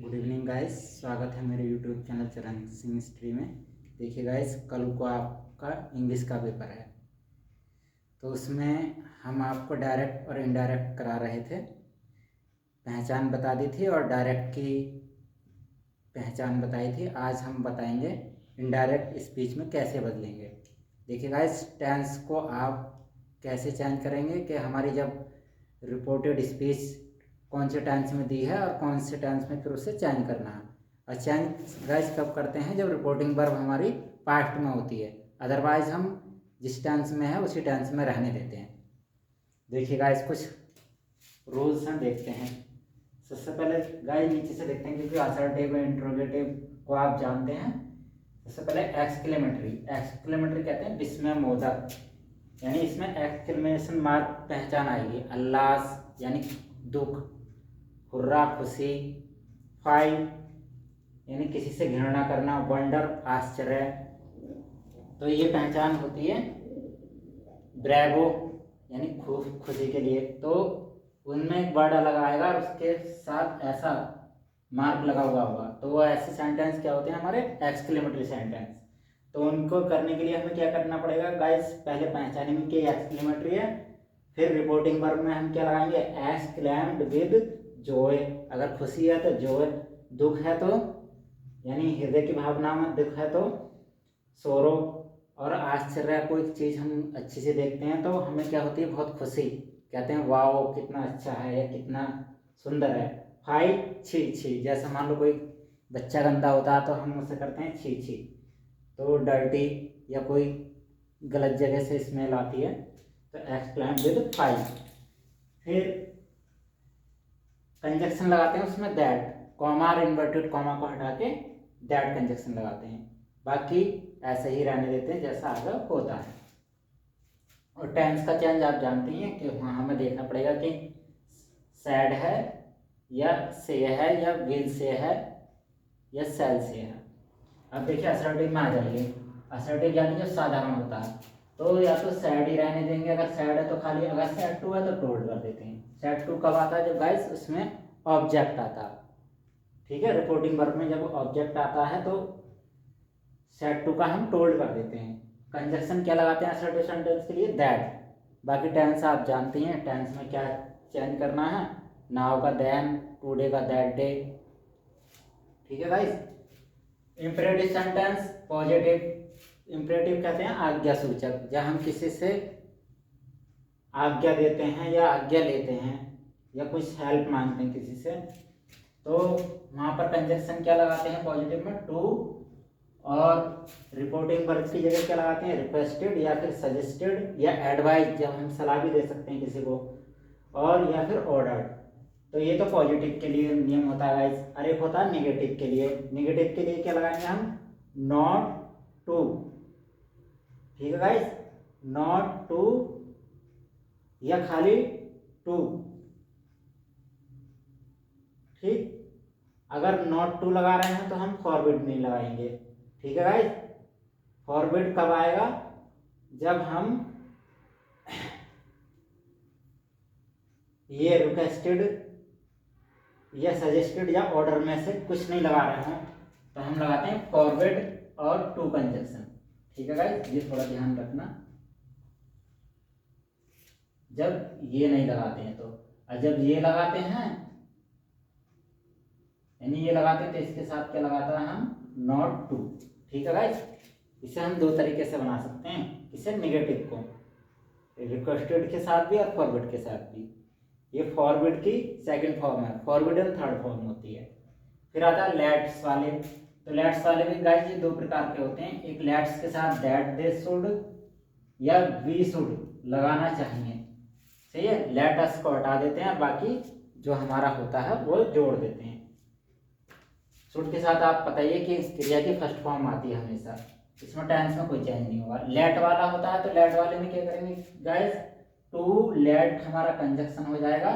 Good evening guys, स्वागत है मेरे यूट्यूब चैनल चरण सिंह हिस्ट्री में। देखिए गाइस, कल को आपका इंग्लिश का पेपर है, तो उसमें हम आपको डायरेक्ट और इनडायरेक्ट करा रहे थे। पहचान बता दी थी और डायरेक्ट की पहचान बताई थी। आज हम बताएंगे इनडायरेक्ट स्पीच में कैसे बदलेंगे। देखिए गाइस, टेंस को आप कैसे चेंज करेंगे कि हमारी जब रिपोर्टेड स्पीच कौन से टेंस में दी है और कौन से टेंस में फिर उसे चेंज करना है। और चेंज गाइस कब करते हैं? जब रिपोर्टिंग वर्ब हमारी पास्ट में होती है, अदरवाइज हम जिस टेंस में है उसी टेंस में रहने देते हैं। देखिए गाइस, कुछ रूल्स हैं, देखते हैं। सबसे पहले गाइस नीचे से देखते हैं, क्योंकि असर्टिव इंट्रोगेटिव को आप जानते हैं। सबसे पहले एक्सक्लेमेटरी कहते हैं विस्मयबोधक, यानी इसमें एक्सक्लेमेशन मार्क पहचान आएगी। अल्लाह यानी दुख, हुर्रा खुशी, फाई यानी किसी से घृणा करना, वंडर आश्चर्य, तो ये पहचान होती है। ब्रेवो यानी खुशी के लिए, तो उनमें एक वर्ड अलग आएगा और उसके साथ ऐसा मार्क लगा हुआ होगा, तो वो ऐसे सेंटेंस क्या होते हैं? हमारे एक्सक्लेमेटरी सेंटेंस। तो उनको करने के लिए हमें क्या करना पड़ेगा गाइस? पहले पहचानेंगे कि एक्सक्लेमेटरी है, फिर रिपोर्टिंग वर्ब में हम क्या लगाएंगे? Exclaimed with Joy. अगर खुशी है तो जॉय, दुख है तो यानी हृदय की भावना में दुख है तो सोरो, और आश्चर्य कोई चीज़ हम अच्छे से देखते हैं तो हमें क्या होती है? बहुत खुशी, कहते हैं वाओ कितना अच्छा है या कितना सुंदर है। फाई छी छी, जैसे मान लो कोई बच्चा गंदा होता है तो हम उसे करते हैं छी छी, तो डर्टी या कोई गलत जगह से स्मेल आती है तो एक्सक्लेम विद फाई। फिर कंजक्शन लगाते हैं उसमें दैट, कॉमा और इन्वर्टेड कॉमा को हटा के दैट कंजक्शन लगाते हैं। बाकी ऐसे ही रहने देते हैं जैसा आगे होता है। और टेंस का चेंज आप जानती हैं कि वहाँ हमें देखना पड़ेगा कि सैड है या से है या विल से है या सेल से है। अब देखिए असर्टिव में आ जाइए। असर्टिव यानी जो साधारण होता है, तो या तो सैड ही रहने देंगे, अगर सैड है तो खाली, अगर सैड टू है तो टोल्ड कर देते हैं। सैड टू कब आता है? जब गाइस उसमें ऑब्जेक्ट आता है, ठीक है। रिपोर्टिंग वर्ब में जब ऑब्जेक्ट आता है तो सैड टू का हम टोल्ड कर देते हैं। कंजक्शन क्या लगाते हैं असर्टिव सेंटेंस के लिए? दैट। बाकी टेंस आप जानती हैं, टेंस में क्या चेंज करना है? नाउ का देन, टुडे का दैट डे, ठीक है guys. Imperative sentence positive. Imperative कहते हैं आज्ञा सूचक, जब हम किसी से आज्ञा देते हैं या आज्ञा लेते हैं या कुछ हेल्प मांगते हैं किसी से, तो वहां पर कंजक्शन क्या लगाते हैं पॉजिटिव में? टू, और रिपोर्टिंग वर्ब की जगह क्या लगाते हैं? रिक्वेस्टेड या फिर सजेस्टेड या एडवाइज, जब हम सलाह भी दे सकते हैं किसी को, और या फिर ऑर्डर्ड। तो ये तो पॉजिटिव के लिए नियम होता है गाइस। और एक होता है नेगेटिव के लिए। नेगेटिव के लिए क्या लगाएंगे हम? नॉट टू, ठीक है गाइस। नॉट टू या खाली टू, ठीक। अगर नॉट टू लगा रहे हैं तो हम फॉरवर्ड नहीं लगाएंगे, ठीक है गाइस। फॉरवर्ड कब आएगा? जब हम ये रिक्वेस्टेड या सजेस्टेड या ऑर्डर में से कुछ नहीं लगा रहे हो तो हम लगाते हैं फॉरवर्ड और टू कंजक्शन, ठीक है गाइस। ये थोड़ा ध्यान रखना, जब ये नहीं लगाते हैं तो। और जब ये लगाते हैं यानी ये लगाते हैं तो इसके साथ क्या लगाता है हम? नॉट टू, ठीक है गाइस। इसे हम दो तरीके से बना सकते हैं, इसे नेगेटिव को रिक्वेस्टेड के साथ भी और फॉरवर्ड के साथ भी। ये फॉरवर्ड की सेकंड फॉर्म है, फॉरवर्ड एंड थर्ड फॉर्म होती है। फिर आता है लेट्स वाले। तो लेट्स वाले भी गाइस ये दो प्रकार के होते हैं। एक लेट्स के साथ दैट दे शुड या वी शुड लगाना चाहिए, सही है। लेट अस को हटा देते हैं, बाकी जो हमारा होता है वो जोड़ देते हैं। शुड के साथ आप बताइए कि क्रिया की फर्स्ट फॉर्म आती है हमेशा, इसमें टेंस में कोई चेंज नहीं होगा। लेट वाला होता है तो लेट वाले में क्या करेंगे गाइस? टू लेट हमारा कंजक्शन हो जाएगा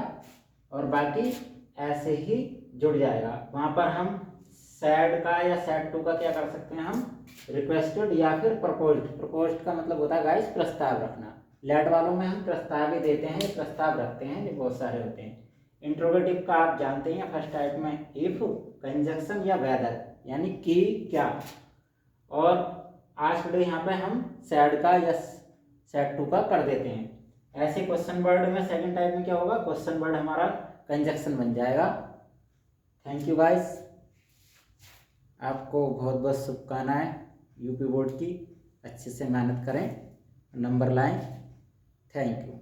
और बाकी ऐसे ही जुड़ जाएगा। वहां पर हम सैड का या सैड टू का क्या कर सकते हैं? हम रिक्वेस्टेड या फिर प्रपोज्ड। प्रपोज्ड का मतलब होता है गाइस प्रस्ताव रखना। लेट वालों में हम प्रस्ताव ही देते हैं, प्रस्ताव रखते हैं, ये बहुत सारे होते हैं। इंट्रोगेटिव का आप जानते हैं फर्स्ट टाइप में इफ, कंजंक्शन या वेदर, यानी कि क्या। और आज वीडियो यहाँ पे हम सैड का या सैड टू का कर देते हैं। ऐसे क्वेश्चन वर्ड में सेकंड टाइप में क्या होगा, क्वेश्चन वर्ड हमारा कंजंक्शन बन जाएगा। थैंक यू गाइस, आपको बहुत बहुत शुभकामनाएं यूपी बोर्ड की। अच्छे से मेहनत करें, नंबर लाएं। Thank you.